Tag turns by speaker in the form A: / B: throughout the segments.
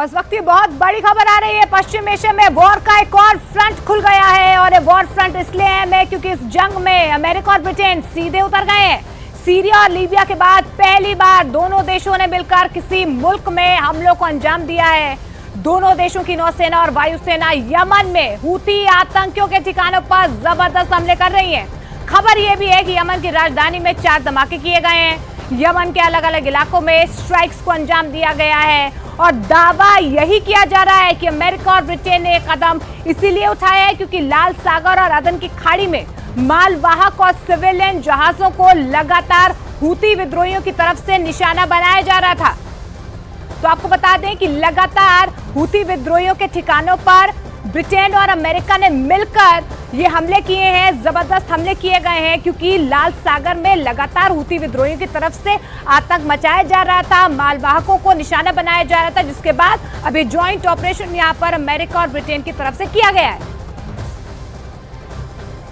A: और इस वक्त ये बहुत बड़ी खबर आ रही है। पश्चिम एशिया में वॉर का एक और फ्रंट खुल गया है और ये वॉर फ्रंट इसलिए है क्योंकि इस जंग में अमेरिका और ब्रिटेन सीधे उतर गए हैं। सीरिया और लीबिया के बाद पहली बार दोनों देशों ने मिलकर किसी मुल्क में हमलों को अंजाम दिया है। दोनों देशों की नौसेना और वायुसेना यमन में हूती आतंकियों के ठिकानों पर जबरदस्त हमले कर रही है। खबर यह भी है कि यमन की राजधानी में 4 धमाके किए गए हैं। यमन के अलग अलग इलाकों में स्ट्राइक्स को अंजाम दिया गया है और दावा यही किया जा रहा है कि अमेरिका और ब्रिटेन ने कदम इसीलिए उठाया है क्योंकि लाल सागर और अदन की खाड़ी में मालवाहक और सिविलियन जहाजों को लगातार हूती विद्रोहियों की तरफ से निशाना बनाया जा रहा था। तो आपको बता दें कि लगातार हूती विद्रोहियों के ठिकानों पर ब्रिटेन और अमेरिका ने मिलकर ये हमले किए हैं, जबरदस्त हमले किए गए हैं क्योंकि लाल सागर में लगातार हूती विद्रोहियों की तरफ से आतंक मचाया जा रहा था, मालवाहकों को निशाना बनाया जा रहा था, जिसके बाद अभी ज्वाइंट ऑपरेशन यहां पर अमेरिका और ब्रिटेन की तरफ से किया गया है।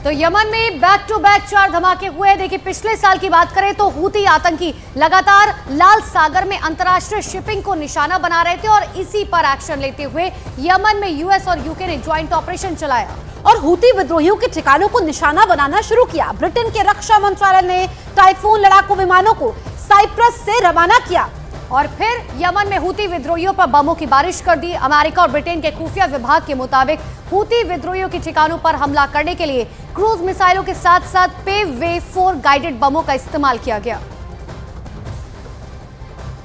B: तो यमन में बैक टू बैक 4 धमाके हुए। देखिए, पिछले साल की बात करें तो हूती आतंकी लगातार लाल सागर में अंतर्राष्ट्रीय शिपिंग को निशाना बना रहे थे और इसी पर एक्शन लेते हुए यमन में यूएस और यूके ने ज्वाइंट ऑपरेशन चलाया
C: और हूती विद्रोहियों के ठिकानों को निशाना बनाना शुरू किया। ब्रिटेन के रक्षा मंत्रालय ने टाइफून लड़ाकू विमानों को साइप्रस से रवाना किया
B: और फिर यमन में हूती विद्रोहियों पर बमों की बारिश कर दी। अमेरिका और ब्रिटेन के खुफिया विभाग के मुताबिक हूती विद्रोहियों के ठिकानों पर हमला करने के लिए क्रूज मिसाइलों के साथ साथ पेव 4 गाइडेड बमों का इस्तेमाल किया गया।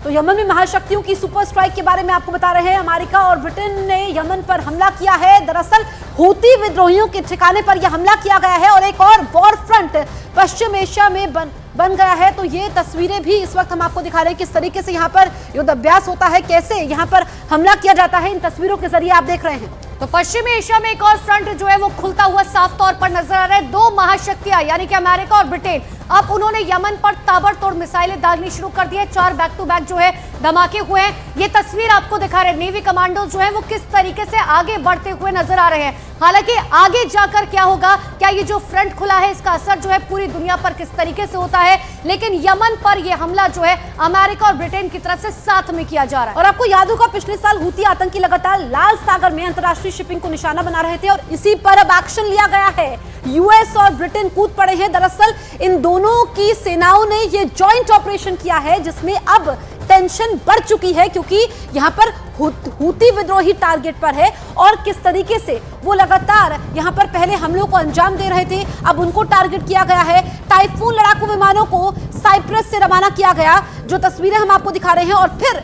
C: तो यमन में महाशक्तियों की सुपर स्ट्राइक के बारे में आपको बता रहे हैं। अमेरिका और ब्रिटेन ने यमन पर हमला किया है। दरअसल हूती विद्रोहियों के ठिकाने पर यह हमला किया गया है और एक और वॉर फ्रंट पश्चिम एशिया में बन गया है। तो ये तस्वीरें भी इस वक्त हम आपको दिखा रहे हैं किस तरीके से यहाँ पर युद्ध अभ्यास होता है, कैसे यहाँ पर हमला किया जाता है। इन तस्वीरों के जरिए आप देख रहे हैं।
B: तो पश्चिमी एशिया में एक और फ्रंट जो है वो खुलता हुआ साफ तौर पर नजर आ रहा है। 2 महाशक्तियां यानी कि अमेरिका और ब्रिटेन, अब उन्होंने यमन पर ताबड़तोड़ मिसाइलें दागनी शुरू कर दी है। 4 बैक टू बैक जो है धमाके हुए हैं। ये तस्वीर आपको दिखा रहे हैं नेवी कमांडो जो है वो किस तरीके से आगे बढ़ते हुए नजर आ रहे हैं। हालांकि आगे जाकर क्या होगा, क्या ये जो फ्रंट खुला है इसका असर जो है पूरी दुनिया पर किस तरीके से होता है, लेकिन यमन पर यह हमला जो है अमेरिका और ब्रिटेन की तरफ से साथ में किया जा रहा है।
C: और आपको याद होगा पिछले साल हूती आतंकी लगातार लाल सागर में अंतर्राष्ट्रीय शिपिंग को निशाना बना रहे थे और इसी पर अब एक्शन लिया गया है। यूएस और ब्रिटेन कूद पड़े हैं। दरअसल इन दोनों की सेनाओं ने ये जॉइंट ऑपरेशन किया है जिसमें अब टेंशन बढ़ चुकी है क्योंकि यहाँ पर हूती विद्रोही टारगेट पर है और किस तरीके से वो लगातार यहाँ पर पहले हमलों को अंजाम दे रहे थे, अब उनको टारगेट किया गया है। टाइफून लड़ाकू विमानों को साइप्रस से रवाना किया गया, जो तस्वीरें हम आपको दिखा रहे हैं, और फिर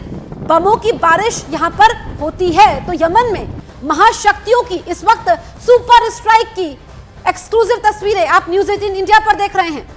C: बमों की बारिश यहाँ पर होती है। तो यमन में महाशक्तियों की इस वक्त सुपर स्ट्राइक की एक्सक्लूसिव तस्वीरें आप न्यूज़ 18 इंडिया पर देख रहे हैं।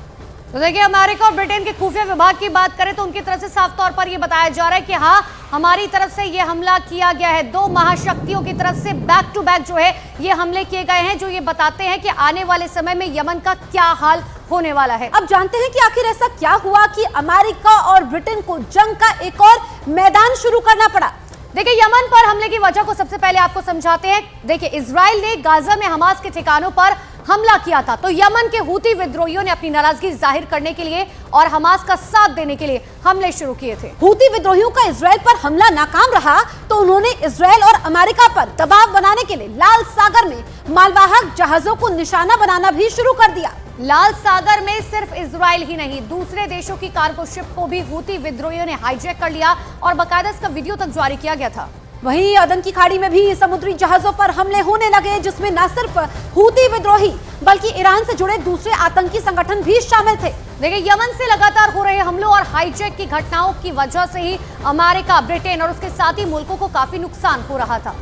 B: तो देखिए, अमेरिका और ब्रिटेन के खुफिया विभाग की बात करें तो उनकी तरफ से साफ तौर पर यह बताया जा रहा है कि हाँ, हमारी तरफ से यह हमला किया गया है। 2 महाशक्तियों की तरफ से बैक टू बैक जो है ये हमले किए गए हैं, जो ये बताते हैं कि आने वाले समय में यमन का क्या हाल होने वाला है।
C: अब जानते हैं कि आखिर ऐसा क्या हुआ कि अमेरिका और ब्रिटेन को जंग का एक और मैदान शुरू करना पड़ा।
B: देखिए, यमन पर हमले की वजह को सबसे पहले आपको समझाते हैं। देखिए, इजराइल ने गाजा में हमास के ठिकानों पर हमला किया था, तो यमन के हूती विद्रोहियों ने अपनी नाराजगी जाहिर करने के लिए और हमास का साथ देने के लिए हमले शुरू किए थे।
C: हूती विद्रोहियों का इजराइल पर हमला नाकाम रहा तो उन्होंने इजराइल और अमेरिका पर दबाव बनाने के लिए लाल सागर में मालवाहक जहाजों को निशाना बनाना भी शुरू कर दिया।
B: लाल सागर में सिर्फ इजराइल ही नहीं, दूसरे देशों की कार्गो शिप को भी हूती विद्रोहियों ने हाईजैक कर लिया और बाकायदा इसका वीडियो तक जारी किया गया था।
C: वहीं अदन की खाड़ी में भी समुद्री जहाजों पर हमले होने लगे, जिसमें न सिर्फ हूती विद्रोही बल्कि ईरान से जुड़े दूसरे आतंकी संगठन भी शामिल थे।
B: देखिए, यमन से लगातार हो रहे हमलों और हाईजैक की घटनाओं की वजह से ही अमेरिका, ब्रिटेन और उसके साथी मुल्कों को काफी नुकसान हो रहा था।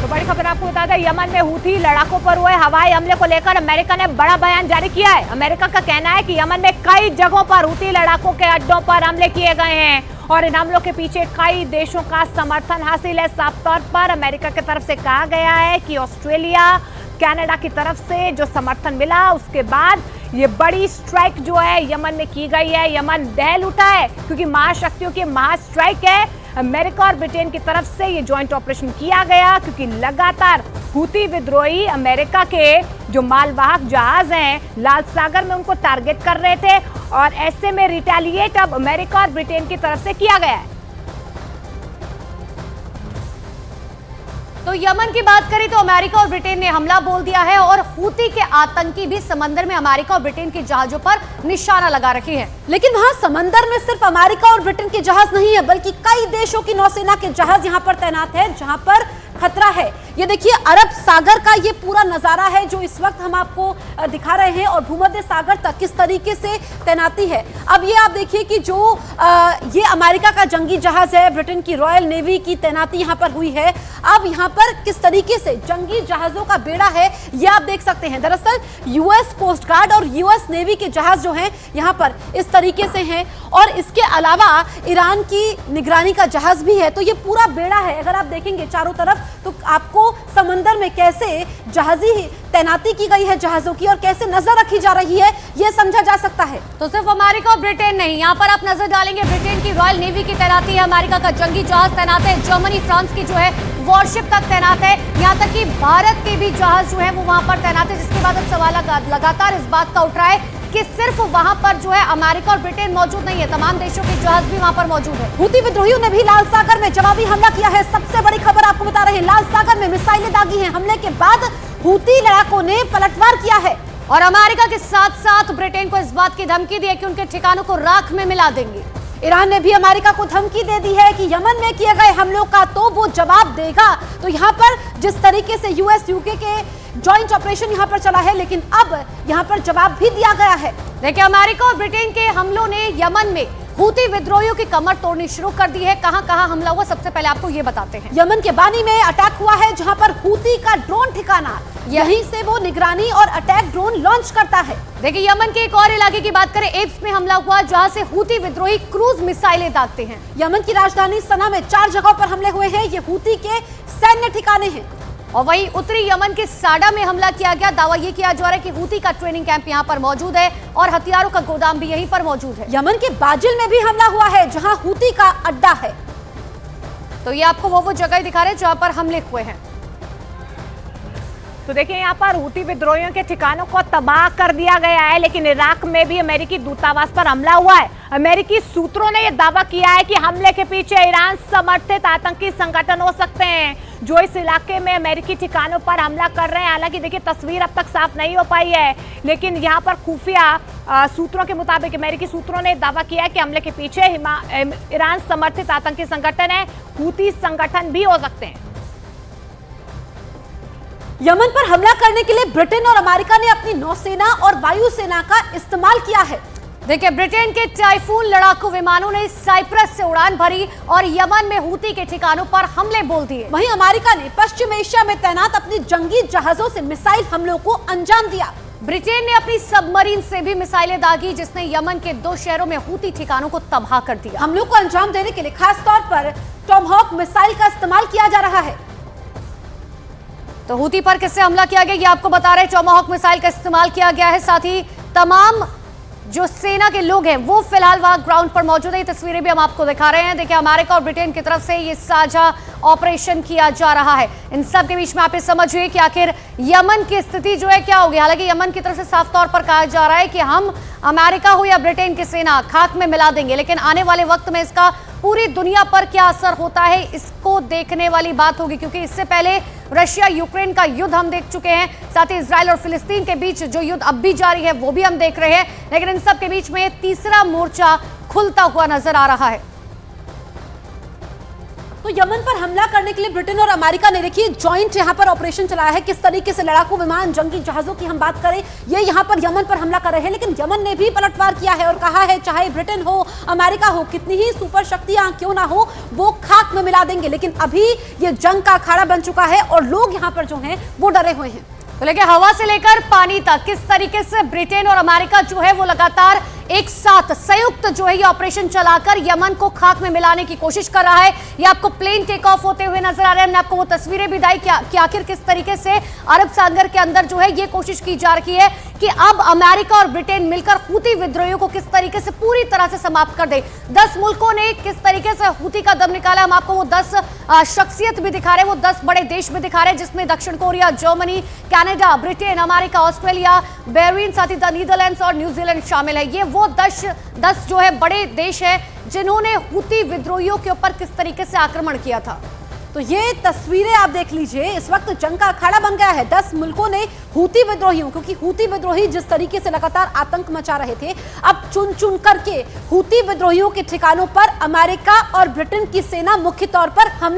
A: तो बड़ी खबर आपको बता दें, यमन में हूथी लड़ाकों पर हुए हवाई हमले को लेकर अमेरिका ने बड़ा बयान जारी किया है। अमेरिका का कहना है कि यमन में कई जगहों पर हूथी लड़ाकों के अड्डों पर हमले किए गए हैं और इन हमलों के पीछे कई देशों का समर्थन हासिल है। साफ तौर पर अमेरिका की तरफ से कहा गया है कि ऑस्ट्रेलिया, कनाडा की तरफ से जो समर्थन मिला उसके बाद ये बड़ी स्ट्राइक जो है यमन में की गई है। यमन दहल उठा है क्योंकि महाशक्तियों की महास्ट्राइक है। अमेरिका और ब्रिटेन की तरफ से ये जॉइंट ऑपरेशन किया गया क्योंकि लगातार हूती विद्रोही अमेरिका के जो मालवाहक जहाज हैं लाल सागर में उनको टारगेट कर रहे थे और ऐसे में रिटेलिएट अब अमेरिका और ब्रिटेन की तरफ से किया गया है।
B: तो यमन की बात करें तो अमेरिका और ब्रिटेन ने हमला बोल दिया है और हूती के आतंकी भी समंदर में अमेरिका और ब्रिटेन के जहाजों पर निशाना लगा रखे हैं।
C: लेकिन वहां समंदर में सिर्फ अमेरिका और ब्रिटेन के जहाज नहीं है, बल्कि कई देशों की नौसेना के जहाज यहां पर तैनात है, जहां पर खतरा है। ये देखिए अरब सागर का ये पूरा नजारा है जो इस वक्त हम आपको दिखा रहे हैं, और भूमध्य सागर तक किस तरीके से तैनाती है। अब ये आप देखिए कि जो ये अमेरिका का जंगी जहाज है, ब्रिटेन की रॉयल नेवी की तैनाती यहाँ पर हुई है। अब यहाँ पर किस तरीके से जंगी जहाजों का बेड़ा है ये आप देख सकते हैं। दरअसल यूएस कोस्ट गार्ड और यूएस नेवी के जहाज जो हैं यहाँ पर इस तरीके से हैं, और इसके अलावा ईरान की निगरानी का जहाज भी है। तो ये पूरा बेड़ा है, अगर आप देखेंगे चारों तरफ तो आपको समंदर में कैसे जहाजी तैनाती की गई है जहाजों की, और कैसे नजर रखी जा रही है ये समझा जा सकता है।
B: तो सिर्फ अमेरिका और ब्रिटेन नहीं, यहाँ पर आप नजर डालेंगे ब्रिटेन की रॉयल नेवी की तैनाती है, अमेरिका का जंगी जहाज तैनात है, जर्मनी फ्रांस की जो है वॉरशिप तक तैनात है, यहाँ तक कि भारत के भी जहाज जो है वो वहां पर तैनात है। जिसके बाद अब सवाल लगातार इस बात का उठ रहा है कि सिर्फ वहां पर जो है अमेरिका और ब्रिटेन मौजूद नहीं है, तमाम देशों के जहाज भी वहां पर मौजूद है।
C: हूती विद्रोहियों ने भी लाल सागर में जवाबी हमला किया है। सबसे बड़ी खबर आपको बता रहे हैं, लाल सागर में मिसाइलें दागी हैं। हमले के बाद हूती लड़ाकों ने पलटवार किया है,
B: और अमेरिका के साथ साथ ब्रिटेन को इस बात की धमकी दी है कि उनके ठिकानों को राख में मिला देंगे।
C: ईरान ने भी अमेरिका को धमकी दे दी है कि यमन में किए गए हमलों का तो वो जवाब देगा। तो यहाँ पर जिस तरीके से यूएस यूके के जॉइंट ऑपरेशन यहाँ पर चला है, लेकिन अब यहाँ पर जवाब भी दिया गया है।
B: देखिए अमेरिका और ब्रिटेन के हमलों ने यमन में हूती विद्रोहियों की कमर तोड़नी शुरू कर दी है। कहां कहां हमला हुआ सबसे पहले आपको ये बताते हैं।
C: यमन के बानी में अटैक हुआ है, जहां पर हूती का ड्रोन ठिकाना, यहीं से वो निगरानी और अटैक ड्रोन लॉन्च करता है।
B: देखिए यमन के एक और इलाके की बात करें, एब्स में हमला हुआ, जहां से हूती विद्रोही क्रूज मिसाइलें दागते हैं।
C: यमन की राजधानी सना में 4 जगहों पर हमले हुए हैं, ये हूती के सैन्य ठिकाने हैं।
B: और वहीं उत्तरी यमन के साडा में हमला किया गया। दावा यह किया जा रहा है कि हूती का ट्रेनिंग कैंप यहां पर मौजूद है और हथियारों का गोदाम भी यहीं पर मौजूद है।
C: यमन के बाजिल में भी हमला हुआ है, जहां हूती का अड्डा है।
B: तो ये आपको वो जगह दिखा रहे हैं जहां पर हमले हुए हैं।
A: तो देखिए यहाँ पर हूती विद्रोहियों के ठिकानों को तबाह कर दिया गया है, लेकिन इराक में भी अमेरिकी दूतावास पर हमला हुआ है। अमेरिकी सूत्रों ने यह दावा किया है कि हमले के पीछे ईरान समर्थित आतंकी संगठन हो सकते हैं, जो इस इलाके में अमेरिकी ठिकानों पर हमला कर रहे हैं। हालांकि देखिए तस्वीर अब तक साफ नहीं हो पाई है, लेकिन यहाँ पर खुफिया सूत्रों के मुताबिक अमेरिकी सूत्रों ने दावा किया है कि हमले के पीछे ईरान समर्थित आतंकी संगठन है, हूती संगठन भी हो सकते हैं।
C: यमन पर हमला करने के लिए ब्रिटेन और अमेरिका ने अपनी नौसेना और वायुसेना का इस्तेमाल किया है।
B: देखिए ब्रिटेन के टाइफून लड़ाकू विमानों ने साइप्रस से उड़ान भरी और यमन में हूती के ठिकानों पर हमले बोल दिए।
C: वहीं अमेरिका ने पश्चिम एशिया में तैनात अपनी जंगी जहाजों से मिसाइल हमलों को अंजाम दिया।
B: ब्रिटेन ने अपनी सबमरीन से भी मिसाइलें दागी, जिसने यमन के 2 शहरों में हूती ठिकानों को तबाह कर दिया।
C: हमलों को अंजाम देने के लिए खास तौर पर टॉमहॉक मिसाइल का इस्तेमाल किया जा रहा है।
B: तो हूती पर किससे हमला किया गया ये आपको बता रहे हैं। टॉमहॉक मिसाइल का इस्तेमाल किया गया है, साथ ही तमाम जो सेना के लोग हैं वो फिलहाल वहां ग्राउंड पर मौजूद है। ये तस्वीरें भी हम आपको दिखा रहे हैं। देखिए अमेरिका और ब्रिटेन की तरफ से ये साझा ऑपरेशन किया जा रहा है। इन सब के बीच में आप ये समझिए कि आखिर यमन की स्थिति जो है क्या होगी। हालांकि यमन की तरफ से साफ तौर पर कहा जा रहा है कि हम अमेरिका हो या ब्रिटेन की सेना खाक में मिला देंगे, लेकिन आने वाले वक्त में इसका पूरी दुनिया पर क्या असर होता है इसको देखने वाली बात होगी, क्योंकि इससे पहले रशिया यूक्रेन का युद्ध हम देख चुके हैं, साथ ही इजराइल और फिलिस्तीन के बीच जो युद्ध अब भी जारी है वो भी हम देख रहे हैं। लेकिन इन सब के बीच में तीसरा मोर्चा खुलता हुआ नजर आ रहा है।
C: तो यमन पर हमला करने के लिए ब्रिटेन और अमेरिका ने देखिए जॉइंट यहां पर ऑपरेशन चलाया है। किस तरीके से लड़ाकू विमान, जंगी जहाजों की हम बात करें, ये यहां पर यमन पर हमला कर रहे हैं, लेकिन यमन ने भी पलटवार किया है और कहा है चाहे ब्रिटेन हो, अमेरिका हो, कितनी ही सुपर शक्तियां क्यों ना हो, वो खाक में मिला देंगे। लेकिन अभी ये जंग का अखाड़ा बन चुका है और लोग यहां पर जो हैं वो डरे हुए हैं।
B: तो लेकिन हवा से लेकर पानी तक किस तरीके से ब्रिटेन और अमेरिका जो है वो लगातार एक साथ संयुक्त जो है ये ऑपरेशन चलाकर यमन को खाक में मिलाने की कोशिश कर रहा है। ये आपको प्लेन टेक ऑफ होते हुए नजर आ रहे हैं। हमने आपको वो तस्वीरें भी दी कि आखिर किस तरीके से अरब सागर के अंदर जो है ये कोशिश की जा रही है कि अब अमेरिका और ब्रिटेन मिलकर हूती विद्रोहियों को किस तरीके से पूरी तरह से समाप्त कर दे। 10 मुल्कों ने किस तरीके से हूती का दम निकाला, हम आपको वो 10 शख्सियत भी दिखा रहे हैं, वो 10 बड़े देश भी दिखा रहे हैं, जिसमें दक्षिण Korea, Germany, Canada, Britain, America, Australia, Bahrain, साथ ही नीदरलैंड्स और न्यूजीलैंड शामिल है। ये वो 10 जो है बड़े देश है जिन्होंने हूती विद्रोहियों के ऊपर किस तरीके से आक्रमण किया था।
C: तो ये तस्वीरें आप देख लीजिए, इस वक्त जंग का अखाड़ा बन गया है। 10 मुल्कों ने हूती विद्रोहियों, क्योंकि हूती विद्रोही जिस तरीके से लगातार आतंक मचा रहे थे, अब चुन चुन करके हूती विद्रोहियों के ठिकानों पर अमेरिका और ब्रिटेन की सेना मुख्य तौर पर हमला